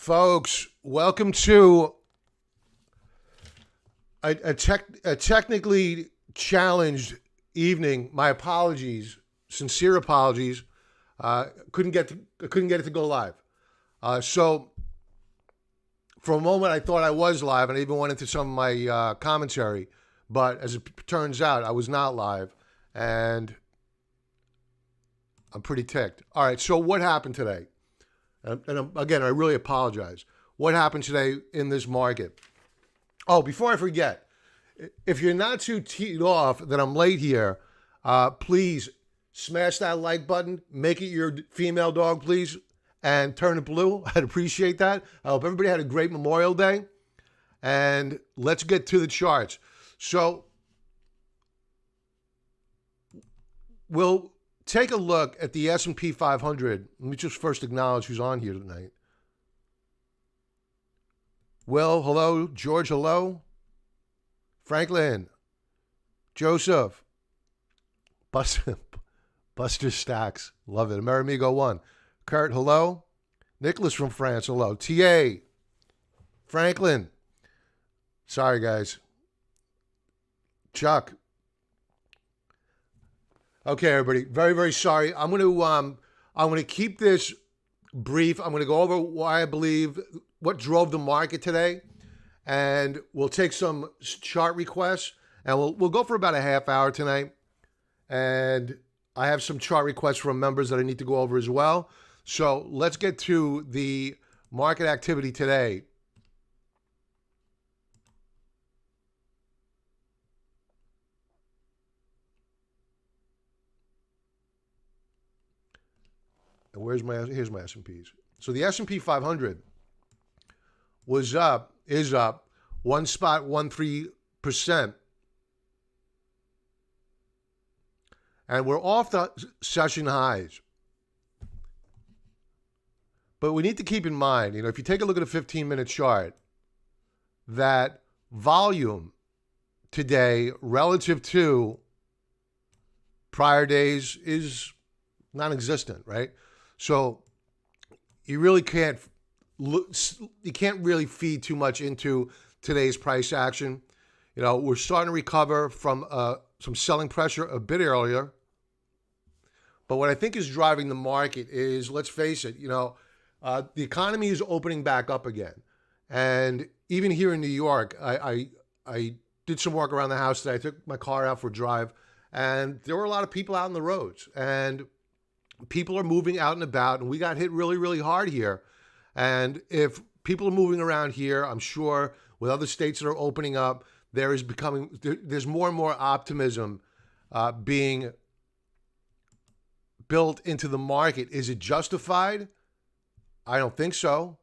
Folks, welcome to a technically challenged evening. My apologies, sincere apologies. Couldn't get it to go live. So for a moment, I thought I was live, and I even went into some of my commentary. But as it turns out, I was not live, and I'm pretty ticked. All right, so what happened today? And again, I really apologize. What happened today in this market? Oh, before I forget, if you're not too teed off that I'm late here, please smash that like button. Make it your female dog, please, and turn it blue. I'd appreciate that. I hope everybody had a great Memorial Day. And let's get to the charts. So we'll take a look at the S&P 500. Let me just first acknowledge who's on here tonight. Will, hello. George, hello. Franklin. Joseph. Buster Stacks. Love it. Amerimigo 1. Kurt, hello. Nicholas from France, hello. TA. Franklin. Sorry, guys. Chuck. Okay, everybody. Very, very sorry. I'm going to keep this brief. I'm going to go over why I believe what drove the market today, and we'll take some chart requests, and we'll go for about a half hour tonight. And I have some chart requests from members that I need to go over as well. So let's get to the market activity today. And here's my S&Ps. So the S&P 500 is up 1.13%. And we're off the session highs. But we need to keep in mind, if you take a look at a 15-minute chart, that volume today relative to prior days is non-existent, right? So you really can't really feed too much into today's price action. We're starting to recover from some selling pressure a bit earlier. But what I think is driving the market is, let's face it, the economy is opening back up again. And even here in New York, I did some work around the house today. I took my car out for a drive, and there were a lot of people out on the roads. And people are moving out and about, and we got hit really, really hard here. And if people are moving around here, I'm sure with other states that are opening up, there's more and more optimism being built into the market. Is it justified? I don't think so.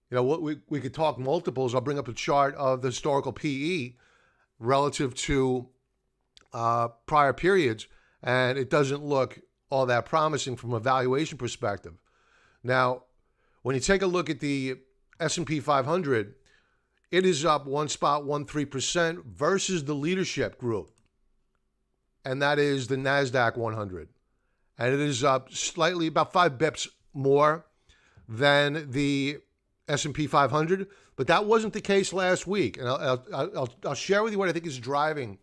What we could talk multiples. I'll bring up a chart of the historical PE relative to prior periods, and it doesn't look all that promising from a valuation perspective. Now, when you take a look at the S&P 500, it is up 1.13% versus the leadership group, and that is the NASDAQ 100. And it is up slightly, about 5 bips more than the S&P 500, but that wasn't the case last week. And I'll share with you what I think is driving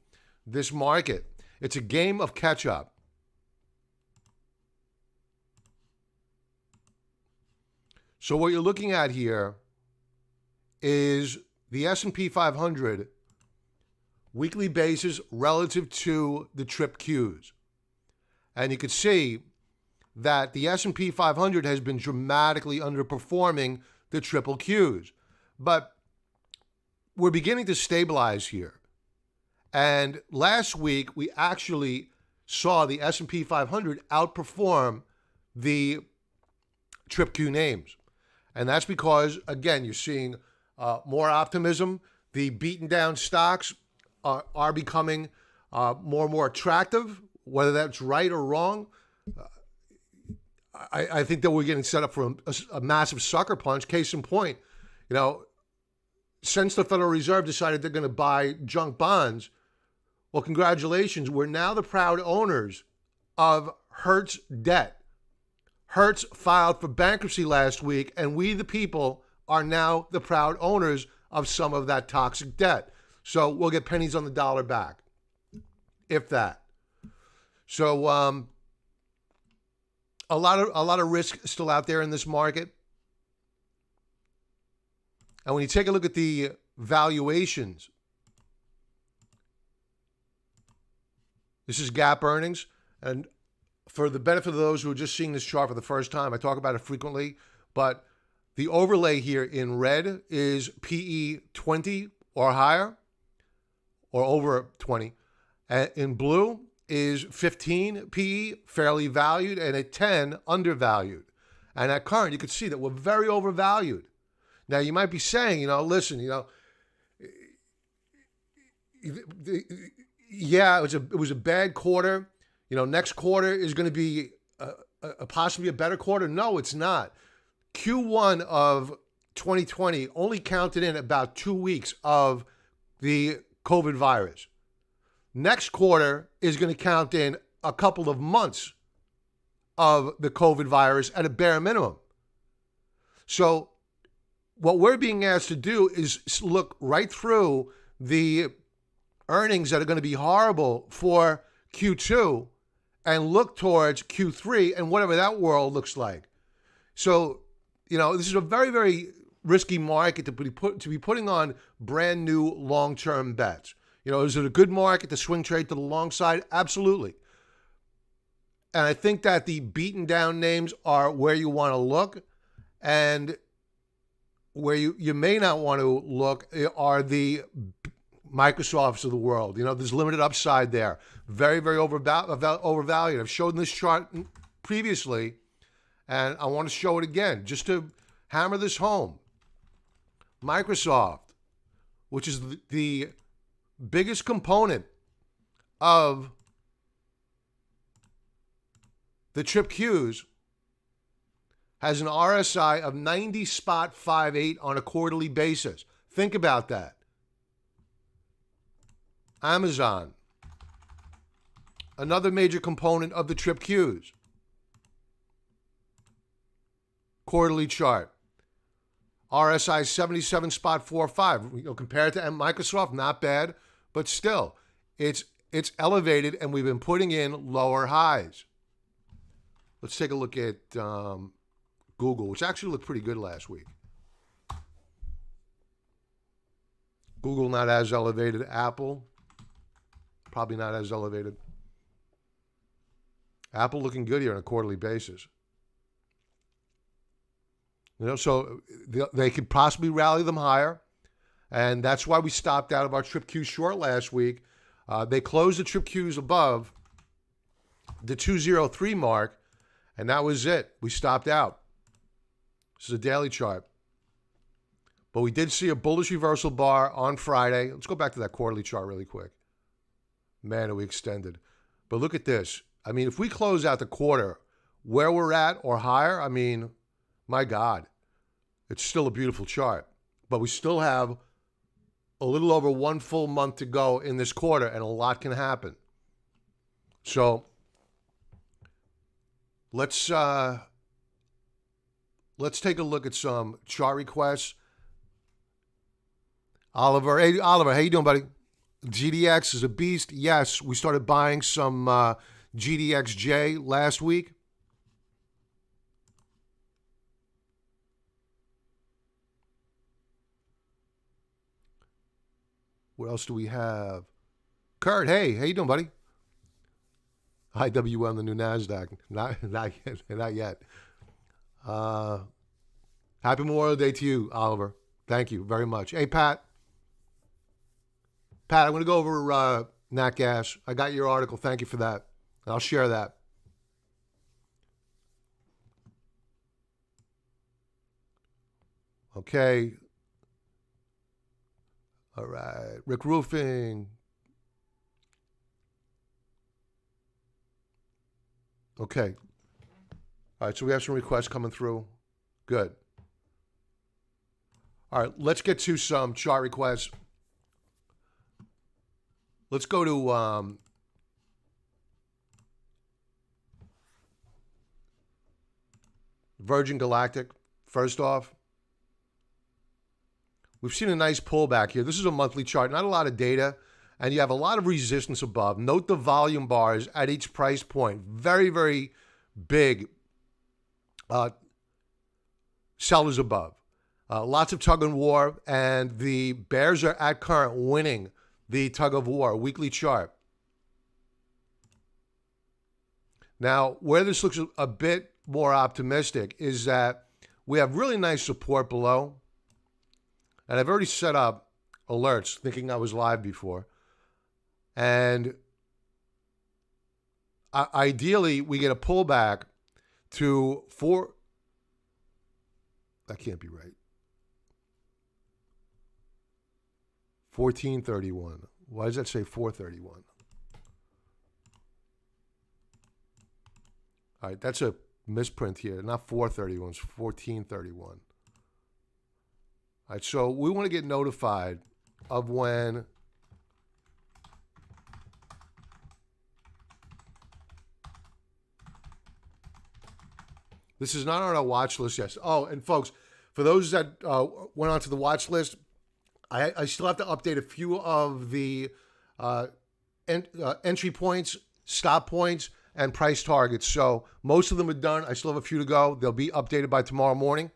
this market. It's a game of catch-up. So what you're looking at here is the S&P 500 weekly basis relative to the trip Qs. And you can see that the S&P 500 has been dramatically underperforming the triple Qs. But we're beginning to stabilize here. And last week, we actually saw the S&P 500 outperform the trip Q names. And that's because, again, you're seeing more optimism. The beaten down stocks are becoming more and more attractive, whether that's right or wrong. I think that we're getting set up for a massive sucker punch. Case in point, since the Federal Reserve decided they're going to buy junk bonds, well, congratulations. We're now the proud owners of Hertz debt. Hertz filed for bankruptcy last week, and we, the people, are now the proud owners of some of that toxic debt. So we'll get pennies on the dollar back, if that. So a lot of risk still out there in this market. And when you take a look at the valuations, this is GAAP earnings. And for the benefit of those who are just seeing this chart for the first time, I talk about it frequently, but the overlay here in red is PE 20 or higher, or over 20. And in blue is 15 PE, fairly valued, and at 10, undervalued. And at current, you can see that we're very overvalued. Now, you might be saying, listen, yeah, it was a bad quarter. Next quarter is going to be possibly a better quarter. No, it's not. Q1 of 2020 only counted in about 2 weeks of the COVID virus. Next quarter is going to count in a couple of months of the COVID virus at a bare minimum. So what we're being asked to do is look right through the earnings that are going to be horrible for Q2 and look towards Q3 and whatever that world looks like. So, this is a very, very risky market to be putting on brand new long-term bets. Is it a good market to swing trade to the long side? Absolutely. And I think that the beaten down names are where you want to look, and where you may not want to look are the Microsofts of the world. There's limited upside there. Very, very overvalued. I've shown this chart previously, and I want to show it again just to hammer this home. Microsoft, which is the biggest component of the Trip Qs, has an RSI of 90.58 on a quarterly basis. Think about that. Amazon, another major component of the Trip Qs. Quarterly chart. RSI 77.45. Compared to Microsoft, not bad, but still, it's elevated, and we've been putting in lower highs. Let's take a look at Google, which actually looked pretty good last week. Google not as elevated. Apple, probably not as elevated. Apple looking good here on a quarterly basis. So they could possibly rally them higher. And that's why we stopped out of our Trip Q short last week. They closed the Trip Qs above the 203 mark, and that was it. We stopped out. This is a daily chart. But we did see a bullish reversal bar on Friday. Let's go back to that quarterly chart really quick. Man, are we extended. But look at this. If we close out the quarter where we're at or higher, my God, it's still a beautiful chart. But we still have a little over 1 full month to go in this quarter, and a lot can happen. So let's take a look at some chart requests. Oliver, hey Oliver, how you doing, buddy? GDX is a beast. Yes, we started buying some GDXJ last week. What else do we have? Kurt, hey, how you doing, buddy? IWM, the new NASDAQ. Not yet. Happy Memorial Day to you, Oliver. Thank you very much. Hey, Pat. Pat, I'm going to go over Nat Gas. I got your article. Thank you for that. I'll share that. Okay. All right. Rick Roofing. Okay. All right, so we have some requests coming through. Good. All right, let's get to some chart requests. Let's go to Virgin Galactic. First off, We've seen a nice pullback here. This is a monthly chart, not a lot of data, and you have a lot of resistance above. Note the volume bars at each price point. Very, very big sellers above. Lots of tug and war, and the bears are at current winning the tug of war, weekly chart. Now, where this looks a bit more optimistic is that we have really nice support below. And I've already set up alerts thinking I was live before. And ideally, we get a pullback to that can't be right. 1431. Why does that say 431? All right, that's a misprint here. Not 431, it's 1431. All right, so we want to get notified of when this is not on our watch list yet. Oh, and folks, for those that went onto the watch list, I still have to update a few of the entry points, stop points, and price targets. So most of them are done. I still have a few to go. They'll be updated by tomorrow morning.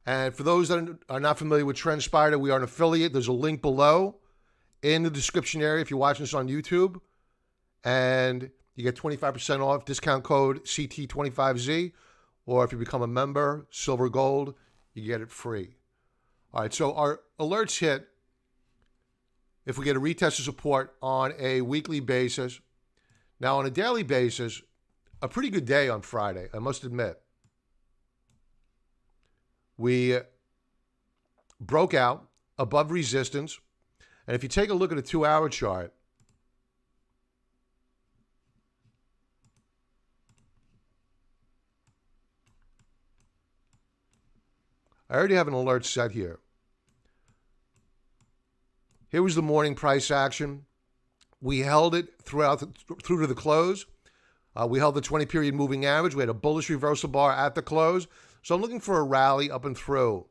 And for those that are not familiar with TrendSpider, we are an affiliate. There's a link below in the description area if you're watching this on YouTube. And you get 25% off, discount code CT25Z. Or if you become a member, silver, gold, you get it free. All right, so our alerts hit if we get a retest of support on a weekly basis. Now, on a daily basis, a pretty good day on Friday, I must admit. We broke out above resistance. And if you take a look at a 2-hour chart, I already have an alert set here. Here was the morning price action. We held it through to the close. We held the 20-period moving average. We had a bullish reversal bar at the close. So I'm looking for a rally up and through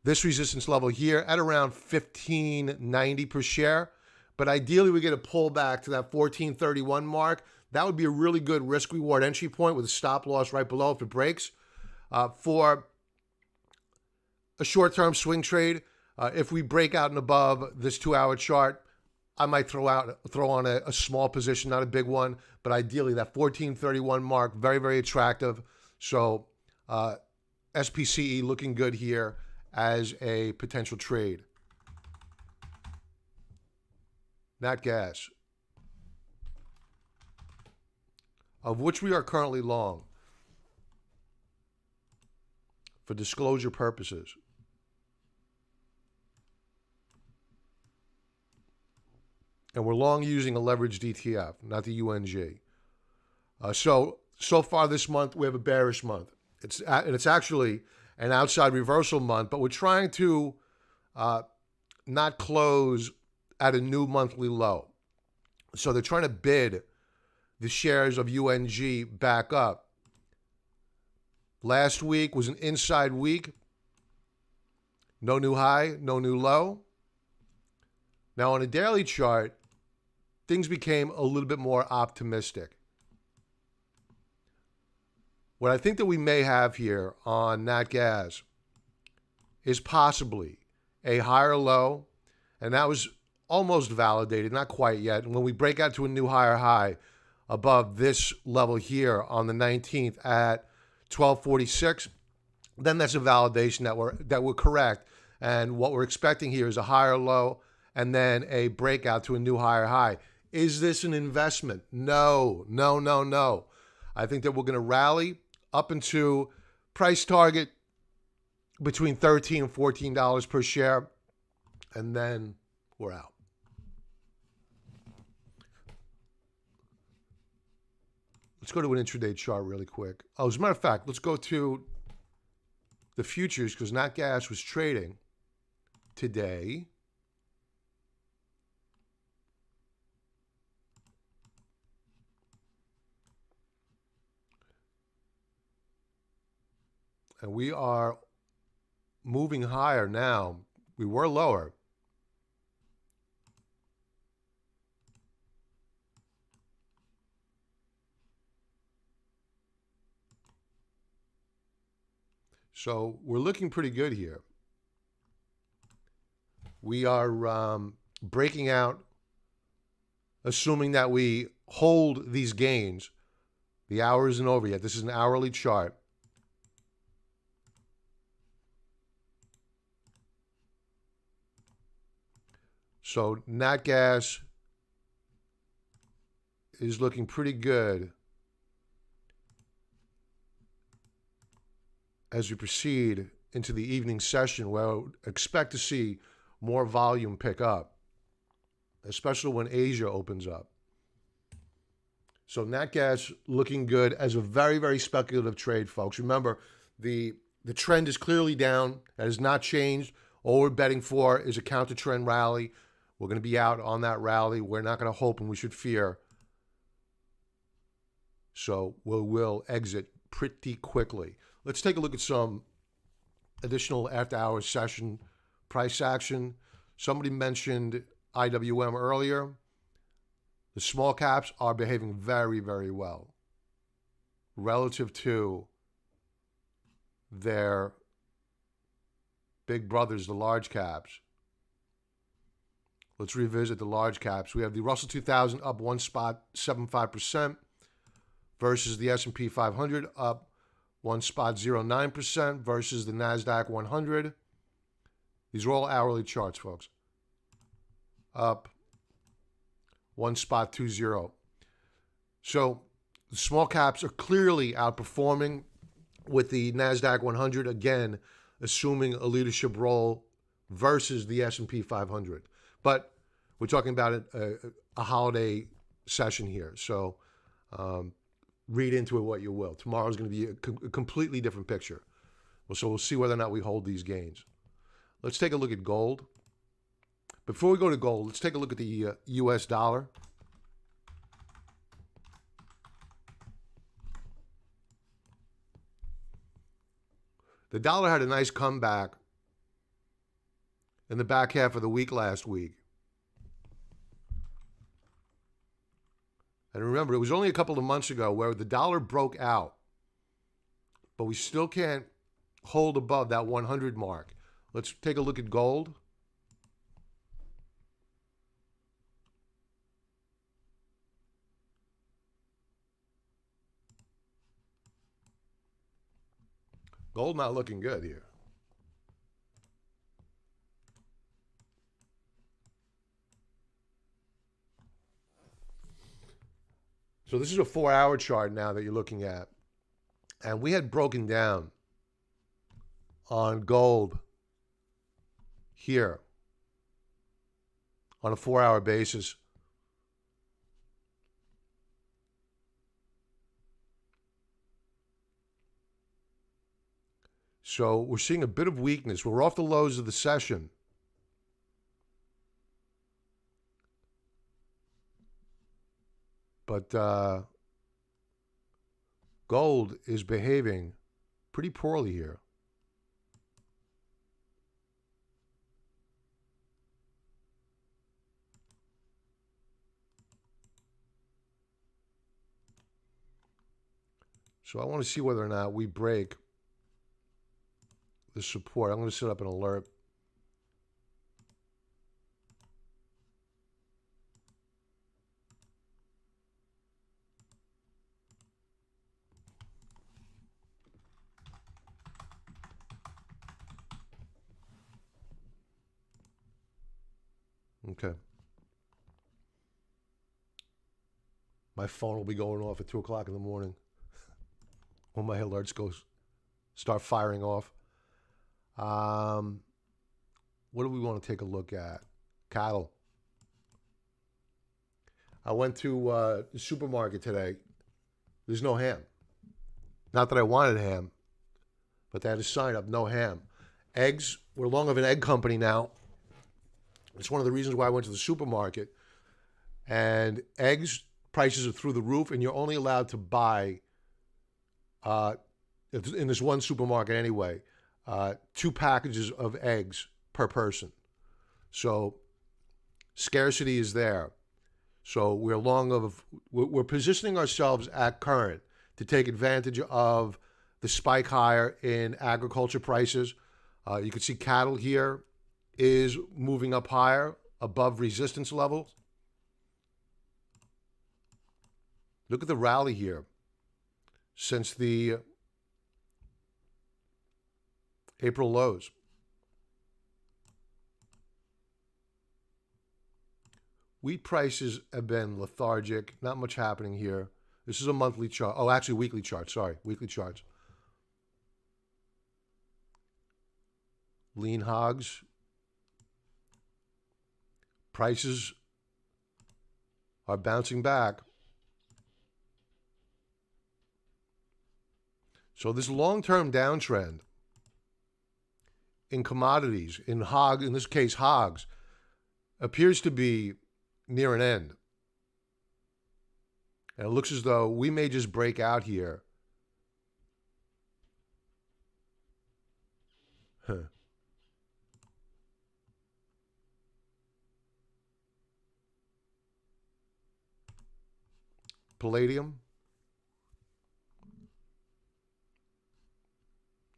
this resistance level here at around $15.90 per share. But ideally, we get a pullback to that $14.31 mark. That would be a really good risk-reward entry point with a stop loss right below if it breaks. For a short-term swing trade, if we break out and above this 2-hour chart, I might throw on a small position, not a big one, but ideally that 14.31 mark, very, very attractive. So SPCE looking good here as a potential trade. Nat gas, of which we are currently long for disclosure purposes. And we're long using a leveraged ETF, not the UNG. So far this month, we have a bearish month. It's actually an outside reversal month, but we're trying to not close at a new monthly low. So they're trying to bid the shares of UNG back up. Last week was an inside week. No new high, no new low. Now on a daily chart, things became a little bit more optimistic. What I think that we may have here on Nat Gas is possibly a higher low, and that was almost validated, not quite yet. And when we break out to a new higher high above this level here on the 19th at 1246, then that's a validation that we're correct. And what we're expecting here is a higher low and then a breakout to a new higher high. Is this an investment? No. I think that we're going to rally up into price target between $13 and $14 per share, and then we're out. Let's go to an intraday chart really quick. Oh, as a matter of fact, let's go to the futures because Nat Gas was trading today. And we are moving higher now. We were lower. So we're looking pretty good here. We are breaking out, assuming that we hold these gains. The hour isn't over yet. This is an hourly chart. So nat gas is looking pretty good as we proceed into the evening session, where I would expect to see more volume pick up, especially when Asia opens up. So nat gas looking good as a very, very speculative trade, folks. Remember, the trend is clearly down. That has not changed. All we're betting for is a counter-trend rally. We're going to be out on that rally. We're not going to hope and we should fear. So we will exit pretty quickly. Let's take a look at some additional after-hours session price action. Somebody mentioned IWM earlier. The small caps are behaving very, very well relative to their big brothers, the large caps. Let's revisit the large caps. We have the Russell 2000 up 1.75% versus the S&P 500 up 1.09% versus the NASDAQ 100. These are all hourly charts, folks. Up 1.20. So the small caps are clearly outperforming, with the NASDAQ 100, again, assuming a leadership role versus the S&P 500. But we're talking about a holiday session here. So read into it what you will. Tomorrow's going to be a completely different picture. So we'll see whether or not we hold these gains. Let's take a look at gold. Before we go to gold, let's take a look at the U.S. dollar. The dollar had a nice comeback in the back half of the week last week. And remember, it was only a couple of months ago where the dollar broke out, but we still can't hold above that 100 mark. Let's take a look at gold. Gold not looking good here. So this is a 4-hour chart now that you're looking at. And we had broken down on gold here on a 4-hour basis. So we're seeing a bit of weakness. We're off the lows of the session. But gold is behaving pretty poorly here. So I want to see whether or not we break the support. I'm going to set up an alert. Okay. My phone will be going off at 2 o'clock in the morning when my alerts start firing off. What do we want to take a look at? Cattle. I went to the supermarket today. There's no ham. Not that I wanted ham, but they had a sign up, no ham. Eggs, we're long of an egg company now. It's one of the reasons why I went to the supermarket. And eggs prices are through the roof, and you're only allowed to buy, in this one supermarket anyway, 2 packages of eggs per person. So scarcity is there. So we're positioning ourselves at current to take advantage of the spike higher in agriculture prices. You can see cattle here is moving up higher above resistance levels. Look at the rally here since the April lows. Wheat prices have been lethargic. Not much happening here. This is a monthly chart. Oh, actually weekly chart. Sorry, weekly charts. Lean hogs. Prices are bouncing back. So this long-term downtrend in commodities, in this case hogs, appears to be near an end. And it looks as though we may just break out here. Palladium.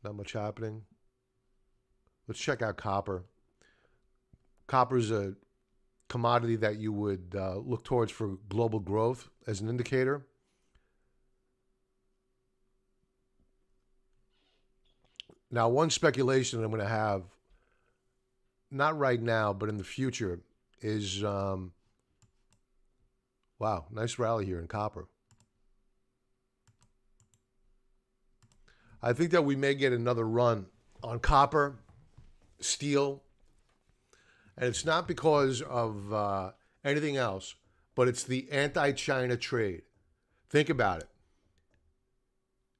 Not much happening. Let's check out copper. Copper is a commodity that you would look towards for global growth as an indicator. Now, one speculation I'm going to have, not right now, but in the future, is, wow, nice rally here in copper. I think that we may get another run on copper, steel, and it's not because of anything else, but it's the anti-China trade. Think about it.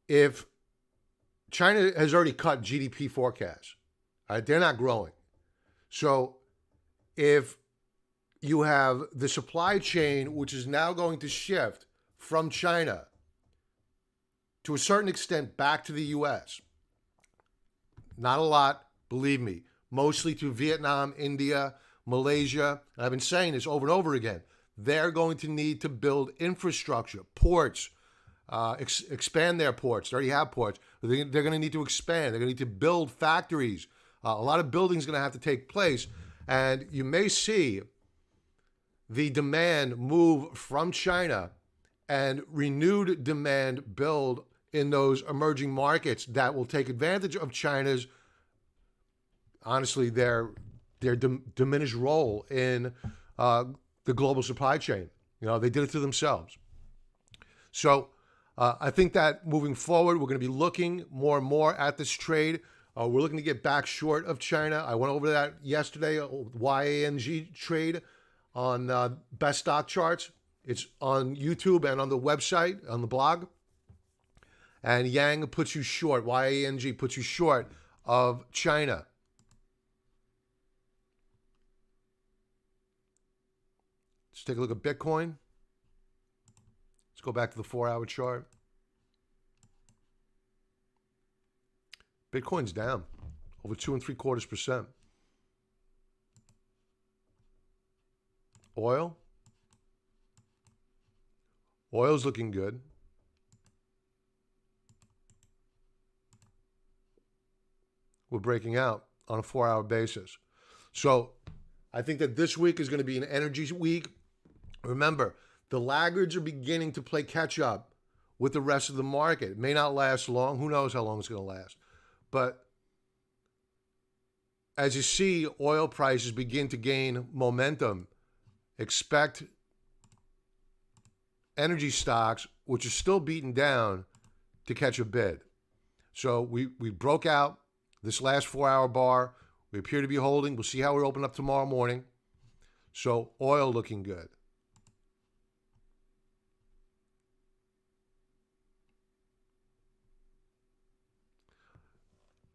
If China has already cut GDP forecasts, right, they're not growing. So if you have the supply chain, which is now going to shift from China to a certain extent back to the U.S., not a lot, believe me, mostly to Vietnam, India, Malaysia. And I've been saying this over and over again. They're going to need to build infrastructure, ports, expand their ports. They already have ports. They're going to need to expand. They're going to need to build factories. A lot of building is going to have to take place. And you may see the demand move from China and renewed demand build in those emerging markets that will take advantage of China's, honestly, their diminished role in the global supply chain. You know, they did it to themselves. So I think that moving forward, we're going to be looking more and more at this trade. We're looking to get back short of China. I went over that yesterday, YANG trade on best stock charts. It's on YouTube and on the website, on the blog. And Yang puts you short, YANG puts you short of China. Let's take a look at Bitcoin. Let's go back to the 4-hour chart. Bitcoin's down over 2.75%. Oil's looking good. We're breaking out on a 4-hour basis. So I think that this week is going to be an energy week. Remember, the laggards are beginning to play catch up with the rest of the market. It may not last long. Who knows how long it's going to last. But as you see oil prices begin to gain momentum, expect energy stocks, which are still beaten down, to catch a bid. So we broke out this last 4-hour bar. We appear to be holding. We'll see how we open up tomorrow morning. So oil looking good.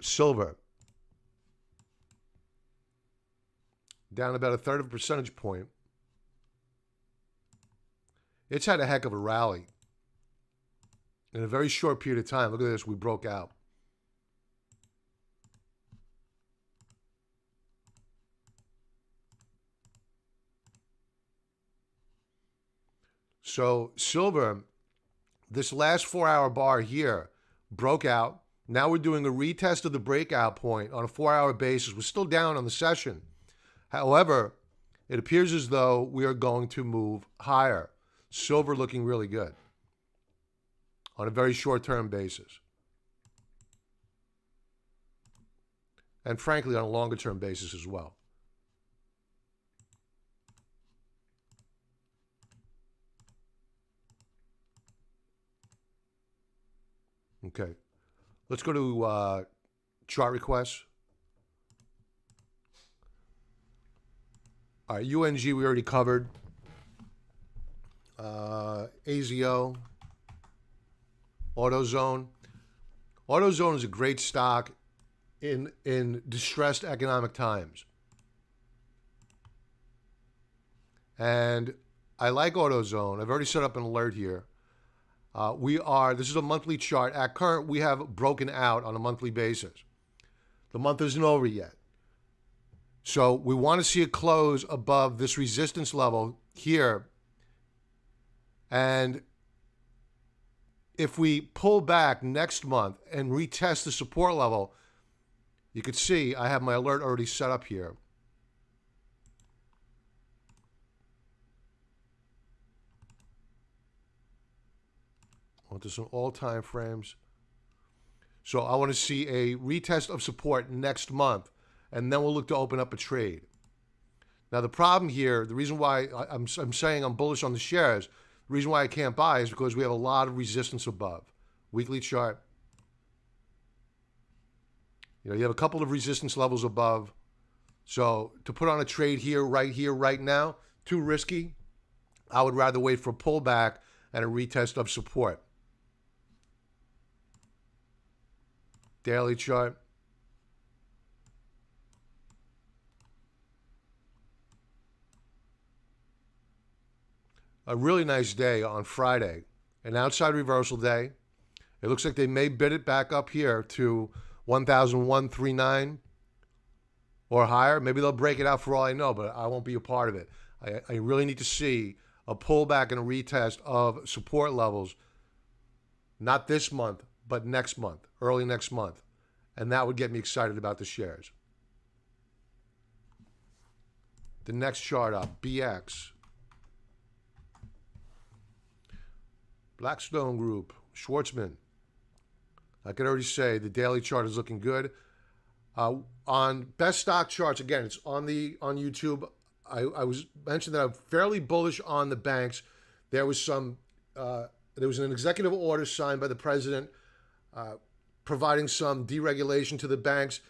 Silver down about 1/3 of a percentage point. It's had a heck of a rally. in a very short period of time. Look at this. We broke out. So silver, this last 4-hour bar here broke out. Now we're doing a retest of the breakout point on a 4-hour basis. We're still down on the session. However, it appears as though we are going to move higher. Silver looking really good on a very short-term basis. And frankly, on a longer-term basis as well. Okay. Let's go to chart requests. All right, UNG we already covered. AZO, Autozone. Autozone is a great stock in distressed economic times. And I like Autozone. I've already set up an alert here. This is a monthly chart. At current, we have broken out on a monthly basis. The month isn't over yet. So we want to see a close above this resistance level here. And if we pull back next month and retest the support level, you could see I have my alert already set up here. I want this on all time frames. So I want to see a retest of support next month, and then we'll look to open up a trade. Now the problem here, the reason why I'm saying I'm bullish on the shares, the reason why I can't buy is because we have a lot of resistance above. Weekly chart. You have a couple of resistance levels above. So to put on a trade here, right now, too risky. I would rather wait for a pullback and a retest of support. Daily chart. A really nice day on Friday. An outside reversal day. It looks like they may bid it back up here to 1,139 or higher. Maybe they'll break it out for all I know, but I won't be a part of it. I really need to see a pullback and a retest of support levels, not this month, but next month, early next month. And that would get me excited about the shares. The next chart up, BX. Blackstone Group, Schwartzman. I can already say the daily chart is looking good. On best stock charts, again, it's on YouTube. I was mentioned that I'm fairly bullish on the banks. There was an executive order signed by the president providing some deregulation to the banks.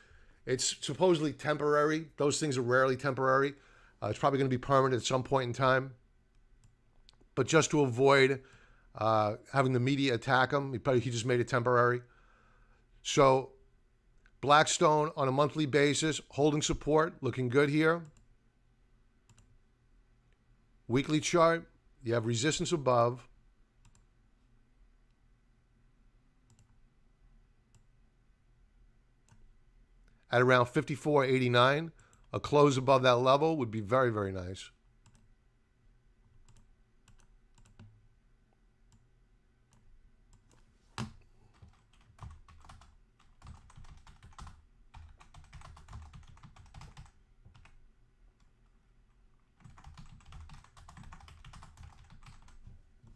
It's supposedly temporary. Those things are rarely temporary. It's probably going to be permanent at some point in time. But just to avoid having the media attack him, he just made it temporary. So Blackstone on a monthly basis, holding support, looking good here. Weekly chart, you have resistance above. At around 54.89, a close above that level would be very, very nice.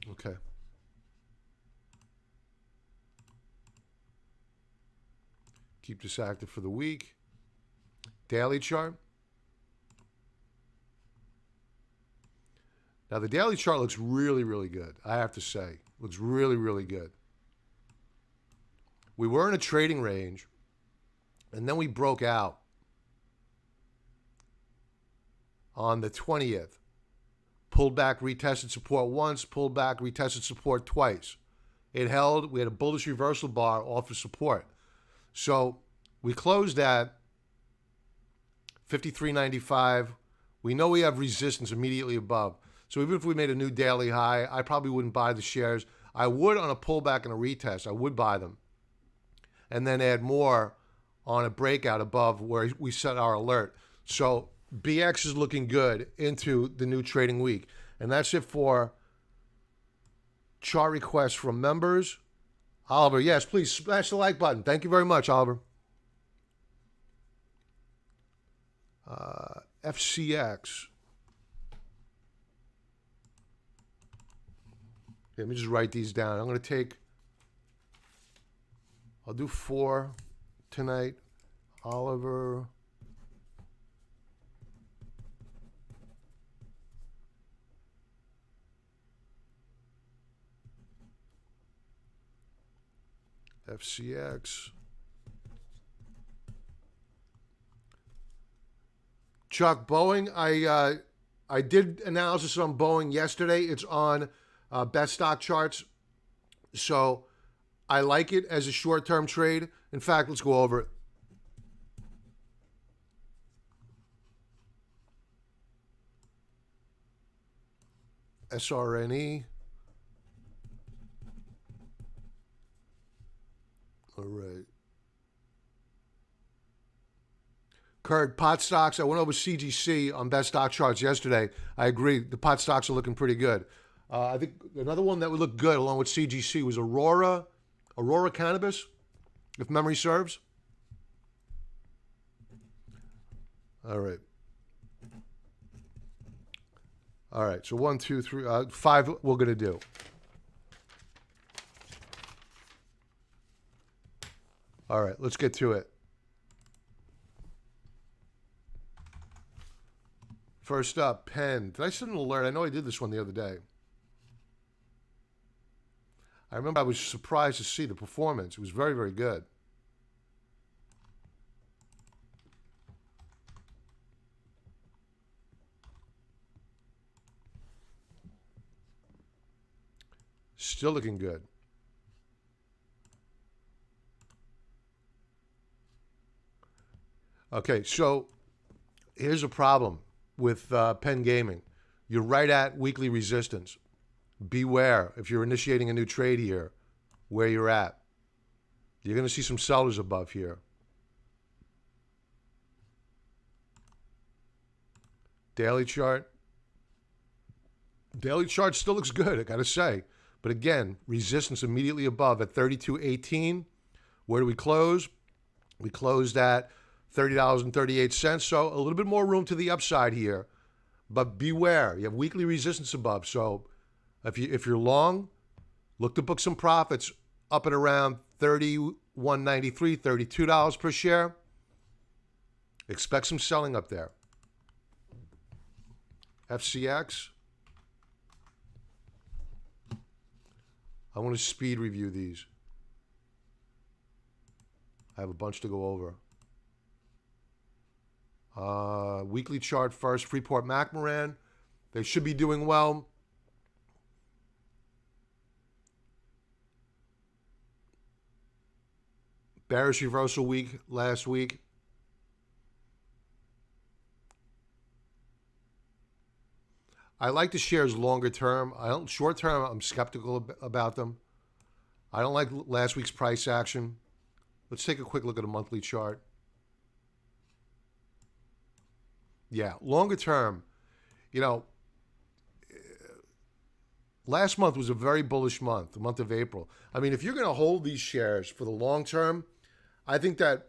Okay. Keep this active for the week. Daily chart. Now the daily chart looks really, really good. I have to say, looks really, really good. We were in a trading range, and then we broke out on the 20th. Pulled back, retested support once, pulled back, retested support twice. It held. We had a bullish reversal bar off of support. So we closed at 53.95. We know we have resistance immediately above. So even if we made a new daily high, I probably wouldn't buy the shares. I would on a pullback and a retest. I would buy them. And then add more on a breakout above where we set our alert. So BX is looking good into the new trading week. And that's it for chart requests from members. Oliver, yes, please smash the like button. Thank you very much, Oliver. FCX. Let me just write these down. I'm going to take, I'll do 4 tonight. Oliver. FCX. Chuck, Boeing, I did analysis on Boeing yesterday. It's on best stock charts. So I like it as a short-term trade. In fact, let's go over it. SRNE. All right. Kurt, pot stocks. I went over CGC on best stock charts yesterday. I agree. The pot stocks are looking pretty good. I think another one that would look good along with CGC was Aurora Cannabis, if memory serves. All right. All right. So 1, 2, 3, 5 we're going to do. All right. Let's get to it. First up, Penn. Did I send an alert? I know I did this one the other day. I remember I was surprised to see the performance. It was very, very good. Still looking good. Okay, so here's a problem with Penn Gaming. You're right at weekly resistance. Beware if you're initiating a new trade here, where you're at. You're going to see some sellers above here. Daily chart. Daily chart still looks good, I got to say. But again, resistance immediately above at 32.18. Where do we close? We closed at $30.38. So a little bit more room to the upside here. But beware, you have weekly resistance above. So if you're long, look to book some profits up at around $31.93, $32 per share. Expect some selling up there. FCX. I want to speed review these. I have a bunch to go over. Weekly chart first. Freeport McMoran. They should be doing well. Bearish reversal week last week. I like the shares longer term. Short term, I'm skeptical about them. I don't like last week's price action. Let's take a quick look at a monthly chart. Yeah, longer term, last month was a very bullish month, the month of April. I mean, if you're going to hold these shares for the long term, I think that,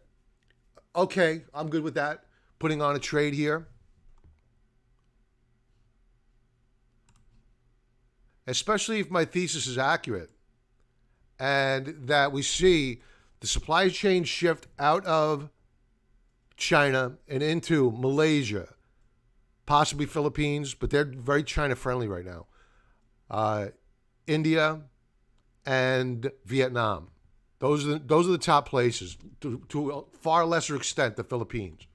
okay, I'm good with that. Putting on a trade here. Especially if my thesis is accurate and that we see the supply chain shift out of China and into Malaysia, possibly Philippines, but they're very China-friendly right now. India and Vietnam. Those are the top places, to a far lesser extent, the Philippines.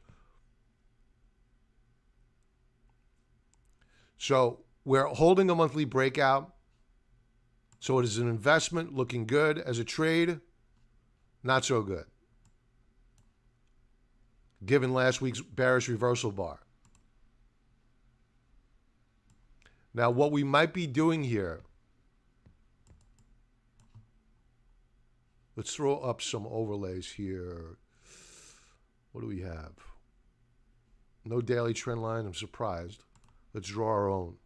So we're holding a monthly breakout. So it is an investment looking good. As a trade, not so good, given last week's bearish reversal bar. Now, what we might be doing here Let's throw up some overlays here. What do we have? No daily trend line. I'm surprised. Let's draw our own.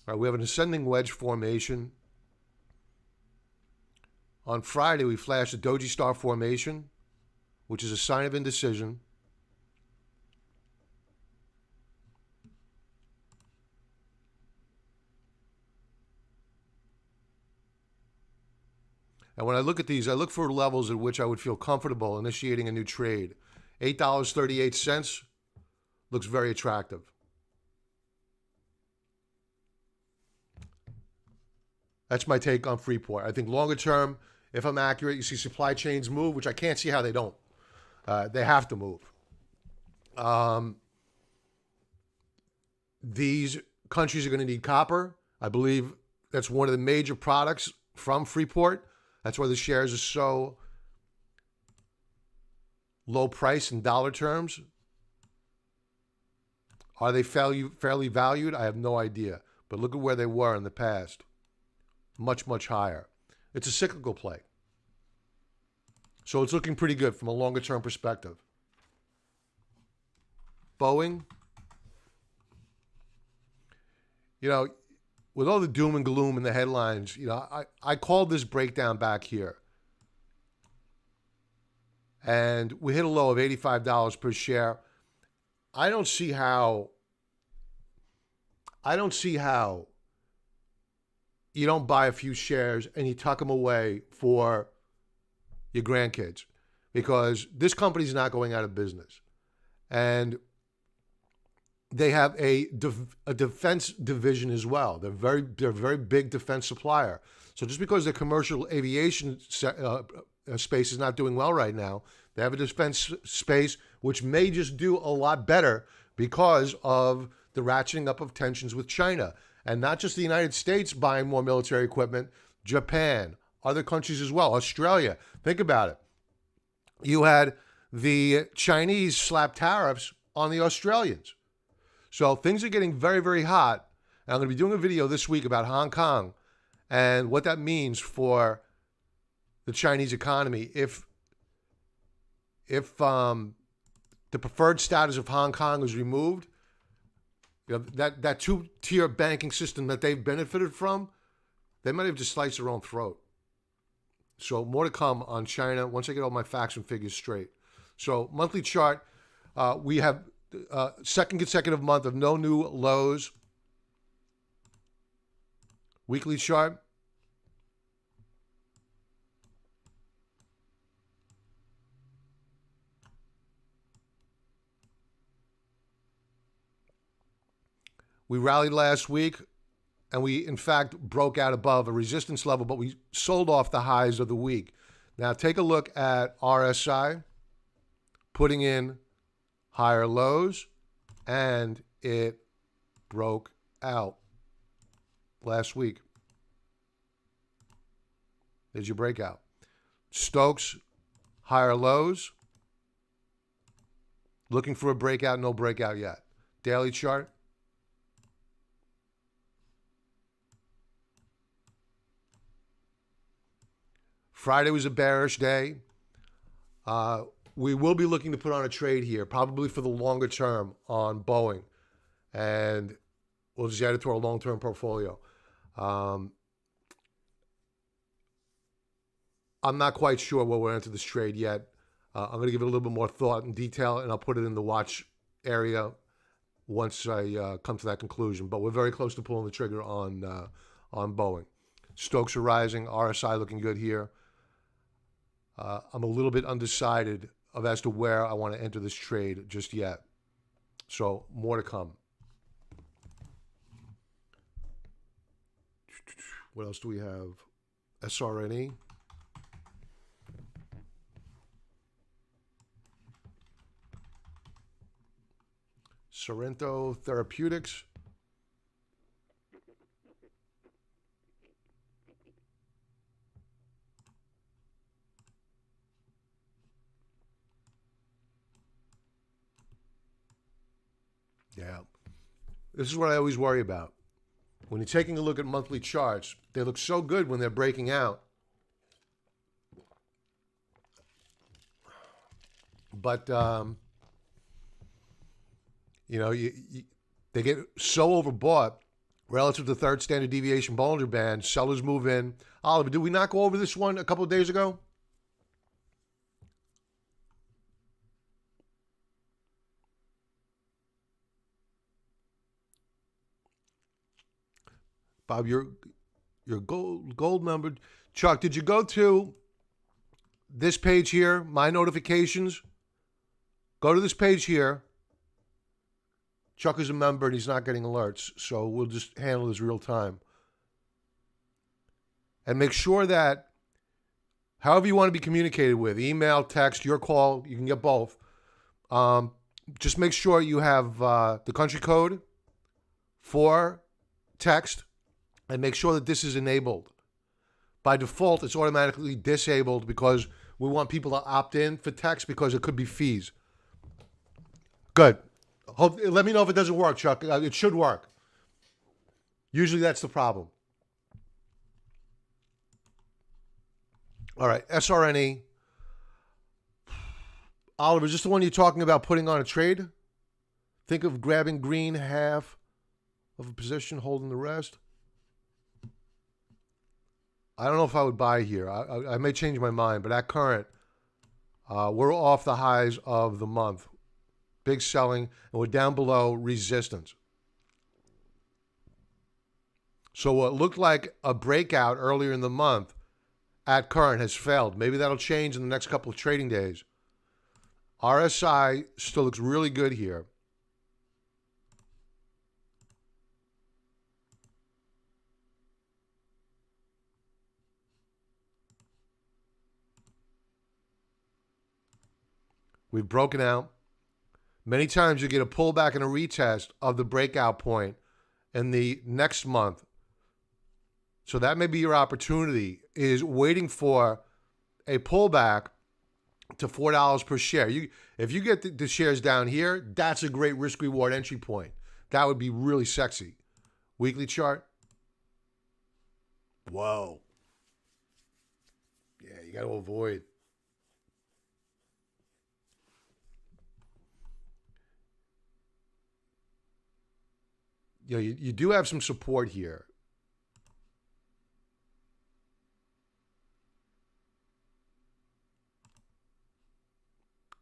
All right, we have an ascending wedge formation. On Friday, we flashed a doji star formation, which is a sign of indecision. And when I look at these, I look for levels at which I would feel comfortable initiating a new trade. $8.38 looks very attractive. That's my take on Freeport. I think longer term, if I'm accurate, you see supply chains move, which I can't see how they don't. They have to move. These countries are going to need copper. I believe that's one of the major products from Freeport. That's why the shares are so low price in dollar terms. Are they fairly valued? I have no idea. But look at where they were in the past. Much, much higher. It's a cyclical play. So it's looking pretty good from a longer term perspective. Boeing. You know, with all the doom and gloom in the headlines, you know, I called this breakdown back here. And we hit a low of $85 per share. I don't see how you don't buy a few shares and you tuck them away for your grandkids, because this company's not going out of business. And they have a defense division as well. They're a very big defense supplier. So just because the commercial aviation space is not doing well right now, they have a defense space which may just do a lot better because of the ratcheting up of tensions with China. And not just the United States buying more military equipment, Japan, other countries as well, Australia. Think about it. You had the Chinese slap tariffs on the Australians. So things are getting very, very hot. And I'm going to be doing a video this week about Hong Kong and what that means for the Chinese economy. If the preferred status of Hong Kong is removed, you know, that two-tier banking system that they've benefited from, they might have just sliced their own throat. So more to come on China once I get all my facts and figures straight. So monthly chart, we have second consecutive month of no new lows. Weekly chart. We rallied last week, and we, in fact, broke out above a resistance level, but we sold off the highs of the week. Now, take a look at RSI, putting in higher lows, and it broke out last week. There's your breakout. Stokes, higher lows. Looking for a breakout, no breakout yet. Daily chart. Friday was a bearish day. We will be looking to put on a trade here, probably for the longer term on Boeing. And we'll just add it to our long-term portfolio. I'm not quite sure where we'll enter this trade yet. I'm going to give it a little bit more thought and detail, and I'll put it in the watch area once I come to that conclusion. But we're very close to pulling the trigger on Boeing. Stokes are rising. RSI looking good here. I'm a little bit undecided as to where I want to enter this trade just yet. So more to come. What else do we have? SRNE. Sorrento Therapeutics. Yeah. This is what I always worry about. When you're taking a look at monthly charts, they look so good when they're breaking out. But, they get so overbought relative to the third standard deviation Bollinger Band. Sellers move in. Oliver, did we not go over this one a couple of days ago? Bob, your gold numbered. Chuck, did you go to this page here, my notifications? Go to this page here. Chuck is a member and he's not getting alerts, so we'll just handle this real time. And make sure that however you want to be communicated with, email, text, your call, you can get both. Just make sure you have the country code for text and make sure that this is enabled. By default, it's automatically disabled because we want people to opt in for text because it could be fees. Good. Let me know if it doesn't work, Chuck. It should work. Usually that's the problem. All right, SRNE. Oliver, is this the one you're talking about putting on a trade? Think of grabbing green half of a position, holding the rest. I don't know if I would buy here. I may change my mind, but at current, we're off the highs of the month. Big selling, and we're down below resistance. So what looked like a breakout earlier in the month at current has failed. Maybe that'll change in the next couple of trading days. RSI still looks really good here. We've broken out. Many times you get a pullback and a retest of the breakout point in the next month. So that may be your opportunity, is waiting for a pullback to $4 per share. If you get the shares down here, that's a great risk-reward entry point. That would be really sexy. Weekly chart. Whoa. Yeah, you got to avoid. You do have some support here.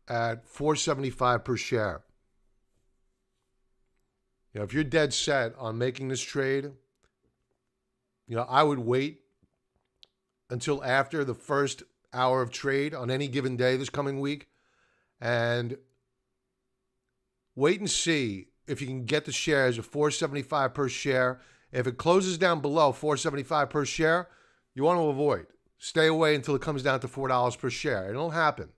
At $4.75 per share. If you're dead set on making this trade, I would wait until after the first hour of trade on any given day this coming week and wait and see if you can get the shares at $4.75 per share. If it closes down below $4.75 per share, you want to avoid. Stay away until it comes down to $4 per share. It'll happen.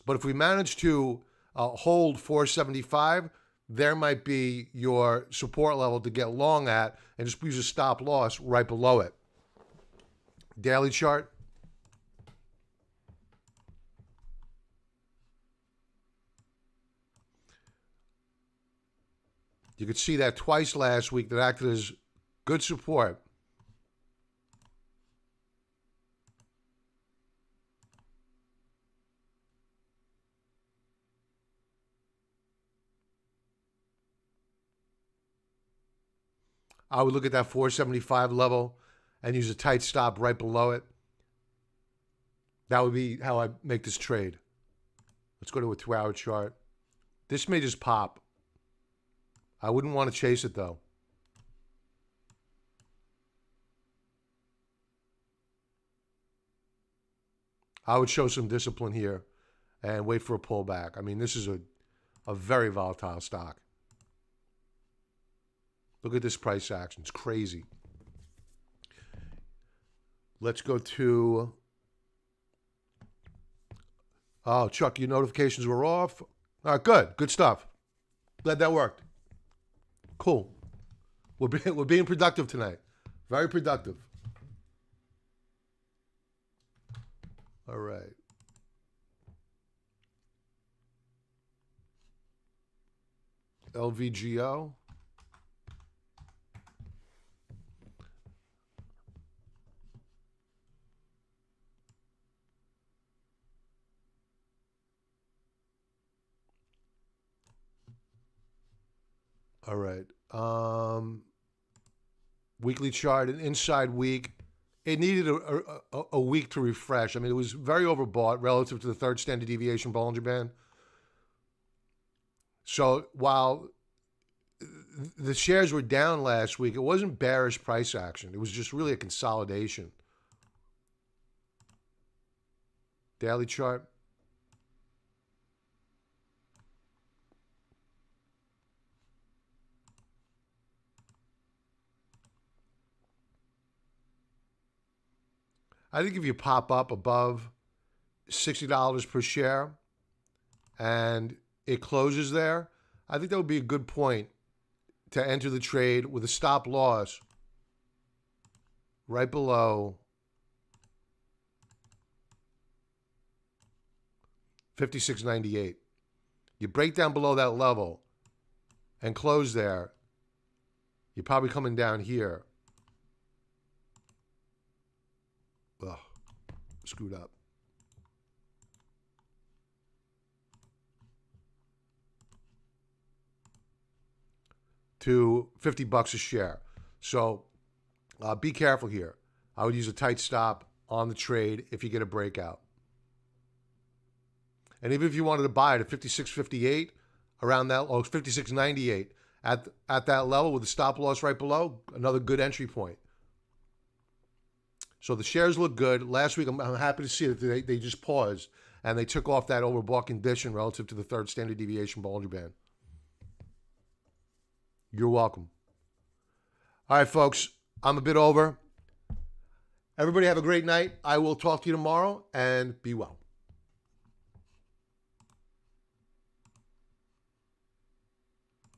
But if we manage to hold $4.75, there might be your support level to get long at and just use a stop loss right below it. Daily chart. You could see that twice last week that acted as good support. I would look at that 475 level and use a tight stop right below it. That would be how I make this trade. Let's go to a 2-hour chart. This may just pop. I wouldn't want to chase it, though. I would show some discipline here and wait for a pullback. I mean, this is a very volatile stock. Look at this price action. It's crazy. Let's go to... Oh, Chuck, your notifications were off. All right, good. Good stuff. Glad that worked. Cool. We're being productive tonight. Very productive. All right. LVGO. All right. Weekly chart, an inside week. It needed a week to refresh. I mean, it was very overbought relative to the third standard deviation Bollinger Band. So while the shares were down last week, it wasn't bearish price action. It was just really a consolidation. Daily chart. I think if you pop up above $60 per share and it closes there, I think that would be a good point to enter the trade with a stop loss right below 56.98. You break down below that level and close there, you're probably coming down here. Ugh, screwed up. To $50 a share. So be careful here. I would use a tight stop on the trade if you get a breakout. And even if you wanted to buy it at 56.58, around that, or 56.98, at that level with the stop loss right below, another good entry point. So the shares look good. Last week, I'm happy to see that they just paused and they took off that overbought condition relative to the third standard deviation Bollinger Band. You're welcome. All right, folks, I'm a bit over. Everybody have a great night. I will talk to you tomorrow, and be well.